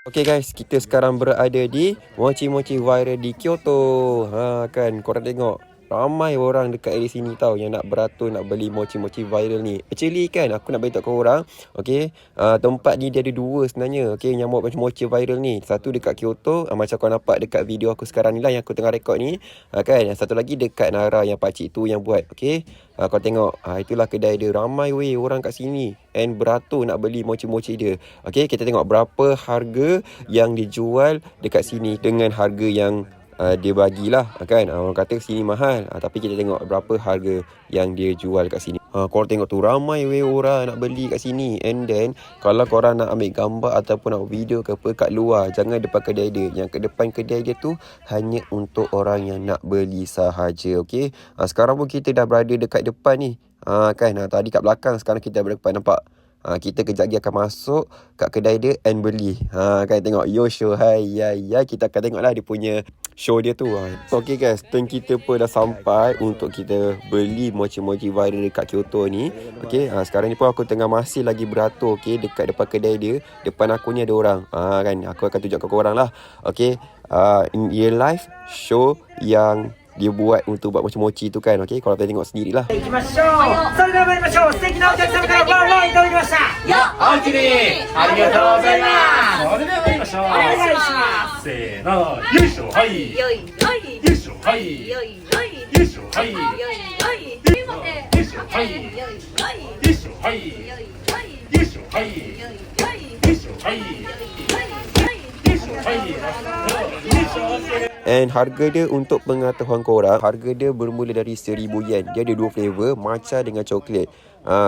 Okay guys, kita sekarang berada di mochi-mochi viral di Kyoto. Kan korang tengok ramai orang dekat area sini tau yang nak beratur nak beli mochi-mochi viral ni. Actually kan aku nak beritahu korang, okay, tempat ni dia ada dua sebenarnya. Okay, yang buat mochi viral ni. Satu dekat Kyoto, macam kau nampak dekat video aku sekarang ni lah yang aku tengah rekod ni. Kan, yang satu lagi dekat Nara yang pakcik tu yang buat. Okay, kau tengok, itulah kedai dia. Ramai weh orang kat sini and beratur nak beli mochi-mochi dia. Okay, kita tengok berapa harga yang dijual dekat sini dengan harga yang dia bagilah kan. Orang kata sini mahal, tapi kita tengok berapa harga yang dia jual kat sini. Korang tengok tu ramai weh orang nak beli kat sini. And then kalau korang nak ambil gambar ataupun nak video ke apa kat luar, jangan depan kedai dia. Yang ke depan kedai dia tu hanya untuk orang yang nak beli sahaja. Okay, sekarang pun kita dah berada dekat depan ni. Kan, tadi kat belakang, sekarang kita berada depan, nampak? Kita kejap lagi akan masuk kat kedai dia and beli. Kan tengok yo show hai ya kita akan tengoklah dia punya show dia tu. Okay guys, turn kita pun dah sampai untuk kita beli mochi-mochi viral dekat Kyoto ni. Okay, sekarang ni pun aku tengah masih lagi beratur, okay, dekat depan kedai dia. Depan aku ni ada orang. Kan aku akan tunjukkan korang lah. Okay, in real life show yang dia buat untuk buat mochi-mochi tu kan. Okay, korang tengok sendirilah. And harga dia untuk pengetahuan korang, harga dia bermula dari 1,000 yen. Dia ada dua flavor, matcha dengan coklat.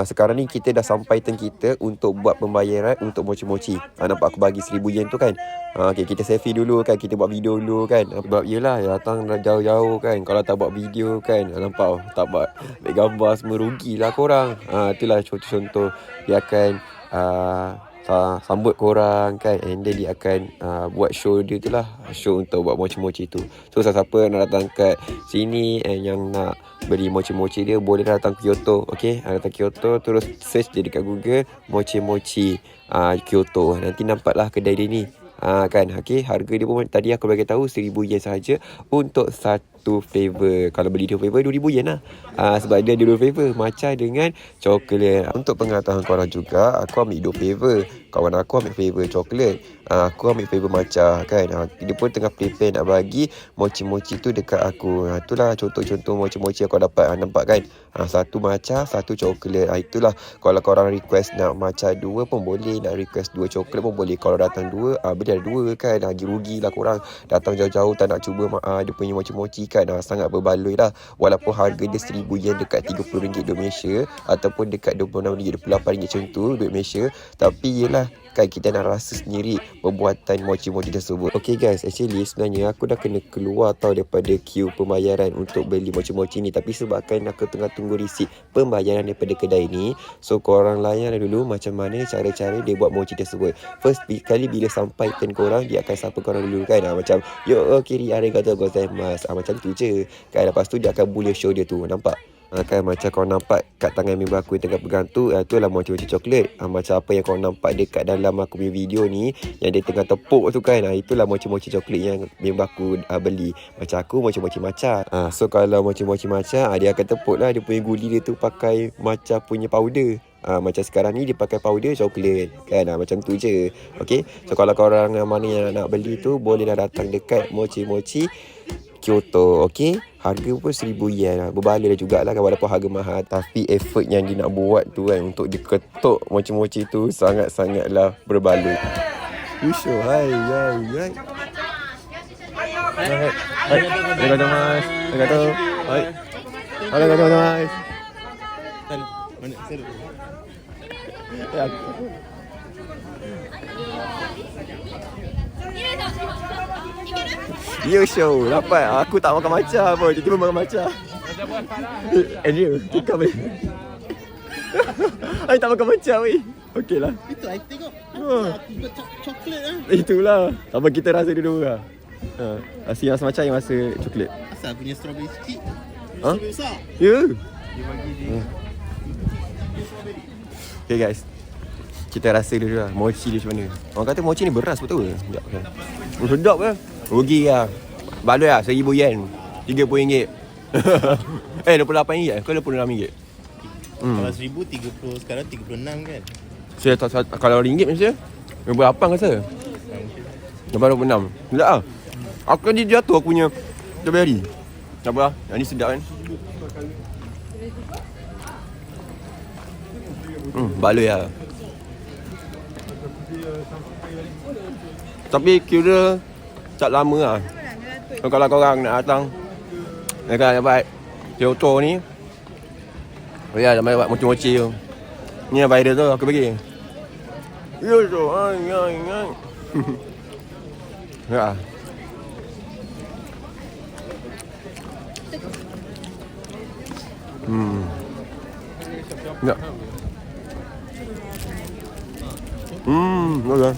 Sekarang ni kita dah sampai turn kita untuk buat pembayaran untuk mochi-mochi. Nampak aku bagi 1,000 yen tu kan. Okay, kita selfie dulu kan, kita buat video dulu kan. Sebab yelah, datang jauh-jauh kan. Kalau tak buat video kan, nampak tak buat gambar semua, rugilah korang. Itulah contoh-contoh dia akan sambut korang kan. And then dia akan buat show dia tu lah, show untuk buat mochi-mochi tu. So siapa nak datang kat sini and yang nak beli mochi-mochi dia, boleh datang ke Kyoto. Okay, datang Kyoto, terus search je dekat Google mochi-mochi Kyoto. Nanti nampaklah kedai dia ni. Kan, okay, harga dia pun tadi aku bagi tahu 1,000 yen sahaja untuk satu flavor. Kalau beli 2 flavor 2,000 yen lah. Sebab dia ada 2 flavor, matcha dengan coklat. Untuk pengetahuan korang juga, aku ambil 2 flavor. Kawan aku ambil flavor coklat, aku ambil flavor matcha kan. Dia pun tengah prepare nak bagi mochi-mochi tu dekat aku. Itulah contoh-contoh mochi-mochi aku dapat. Nampak kan, satu matcha, satu coklat. Itulah, kalau korang request nak matcha 2 pun boleh, nak request 2 coklat pun boleh. Kalau datang 2, beli ada 2 kan. Rugilah korang datang jauh-jauh tak nak cuba dia punya mochi-mochi kan. Sangat berbaloi lah. Walaupun harga dia 1,000 yen dekat RM30 duit Malaysia, ataupun dekat RM26, RM28 macam tu duit Malaysia. Tapi yelah kan, kita nak rasa sendiri pembuatan mochi-mochi tersebut. Okay guys, actually sebenarnya aku dah kena keluar tau daripada queue pembayaran untuk beli mochi-mochi ni. Tapi sebabkan aku tengah tunggu resit pembayaran daripada kedai ni, so korang layan dulu macam mana cara-cara dia buat mochi tersebut. First kali bila sampai turn korang, dia akan sapa korang dulu kan. Macam yo kiri arigatou gozaimasu, macam tu je kan. Lepas tu dia akan mula show dia tu. Nampak? Kan macam kau nampak kat tangan member aku yang tengah pegang tu, itulah mochi-mochi coklat. Macam apa yang kau nampak dekat dalam aku punya video ni, yang dia tengah tepuk tu kan, itulah mochi-mochi coklat yang member aku beli. Macam aku mochi-mochi matcha. So kalau mochi-mochi matcha, dia akan tepuk lah dia punya guli dia tu pakai matcha punya powder. Macam sekarang ni dia pakai powder coklat kan. Macam tu je. Okay, so kalau korang mana yang nak beli tu, bolehlah datang dekat mochi-mochi Kyoto. Okay, harga pun 1,000 yen. Berbaloi jugalah kan, walaupun harga mahal. Tapi effort yang dia nak buat tu kan, untuk dia ketuk mochi-mochi tu sangat-sangatlah berbaloi. Yusho, hai. Arigatou mas. Arigatou. Hai. Arigatou mas. Mana seru? Ya. Yo show, dapat. Aku tak makan matcha pun, tiba-tiba makan matcha. Dah buat parah. Andrew, tukar weh. Aku tak makan matcha weh. Okey lah. Itu I tengok. Aku buat coklat lah. Itulah. Apa kita rasa dulu lah. Yang semacam yang rasa coklat. Asal punya strawberry kecil. Strawberry besar. Ya. Dia bagi dia. Okay guys, Kita rasa dulu lah mochi dia macam mana. Orang kata mochi ni beras betul ke? Sekejap kan. Sedap kan? Rugi lah. Baloi lah RM1,000. RM30. 28 ke RM26? Kalau 1,000 30, sekarang 36 kan. Saya tak kalau RM1 macam berapa rasa? Lepas 26. Sedap lah. Aku kan dia jatuh aku punya strawberry. Tak apa lah. Yang ni sedap kan? Baloi lah. Tapi kira tak lama lah. Kalau korang nak datang dekat dapat Kyoto ni, ya dapat mochi-mochi tu. Ni yang viral tu aku bagi. Ya tu, ai. Ya. Ya. Okay.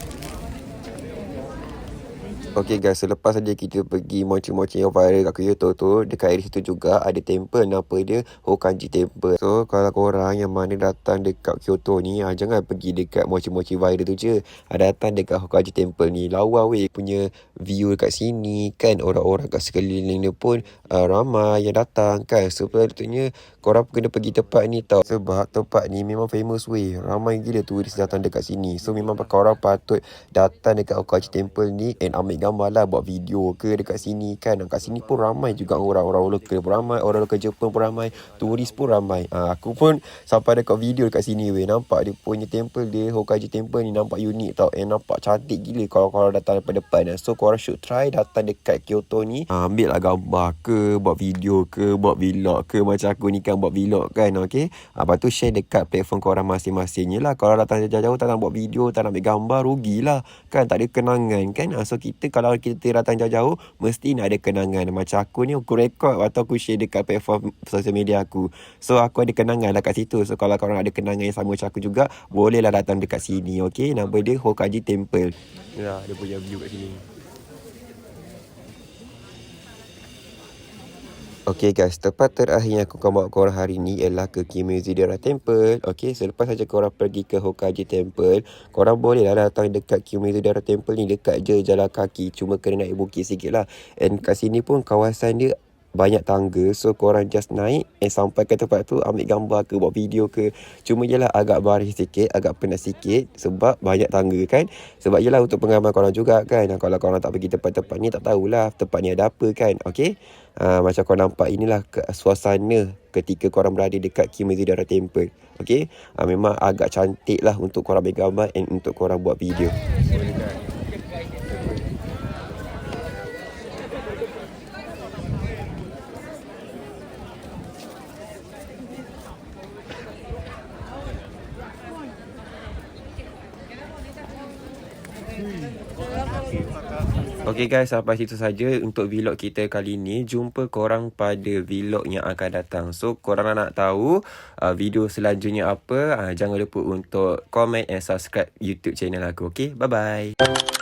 Okay guys, selepas saja kita pergi mochi-mochi yang viral kat Kyoto tu, dekat area situ juga ada temple, nama dia Hokkaji Temple. So kalau korang yang mana datang dekat Kyoto ni, jangan pergi dekat mochi-mochi viral tu je. Datang dekat Hokkaji Temple ni, lawa weh punya view dekat sini kan. Orang-orang kat sekeliling dia pun ramai yang datang kan. Sepatutnya korang kena pergi tempat ni tau. Sebab tempat ni memang famous weh. Ramai gila turis datang dekat sini. So memang korang patut datang dekat Hokkaji Temple ni and ambil gambar lah, buat video ke dekat sini kan. Kat sini pun ramai juga orang-orang lokal pun ramai, orang lokal Jepun pun ramai, turis pun ramai. Aku pun sampai dekat video dekat sini weh. Nampak dia punya temple dia, Hokkaji Temple ni nampak unik tau. Nampak cantik gila kalau korang datang daripada depan. So korang should try datang dekat Kyoto ni. Ambil lah gambar ke, buat video ke, buat vlog ke. Macam aku ni kan buat vlog kan. Okay. Lepas tu share dekat platform korang masing-masing. Yelah kalau datang jauh-jauh tak nak buat video, tak nak ambil gambar, rugilah kan. Tak ada kenangan kan. So kita kalau kita datang jauh-jauh mesti nak ada kenangan. Macam aku ni aku rekod atau aku share dekat platform sosial media aku. So aku ada kenangan lah kat situ. So kalau korang ada kenangan yang sama macam aku juga, bolehlah datang dekat sini. Okay, nama dia Hokkaji Temple. Ya, dia punya view kat sini. Okay guys, tempat terakhir yang aku akan bawa korang hari ni ialah ke Kiyomizu-dera Temple. Okay, selepas saja korang pergi ke Hokkaji Temple, korang bolehlah datang dekat Kiyomizu-dera Temple ni. Dekat je jalan kaki, cuma kena naik bukit sikit lah. And kat sini pun kawasan dia banyak tangga. So korang just naik sampai ke tempat tu, ambil gambar ke, buat video ke. Cuma jelah agak baris sikit, agak penat sikit sebab banyak tangga kan. Sebab jelah untuk pengalaman korang juga kan. Kalau korang tak pergi tempat-tempat ni, tak tahulah tempat ni ada apa kan. Okay, macam korang nampak inilah suasana ketika korang berada dekat Kiyomizu-dera Temple. Okay, memang agak cantik lah untuk korang ambil gambar and untuk korang buat video. Okay guys, sampai situ saja untuk vlog kita kali ni. Jumpa korang pada vlog yang akan datang. So korang nak tahu video selanjutnya apa, jangan lupa untuk komen and subscribe YouTube channel aku. Okay, bye bye.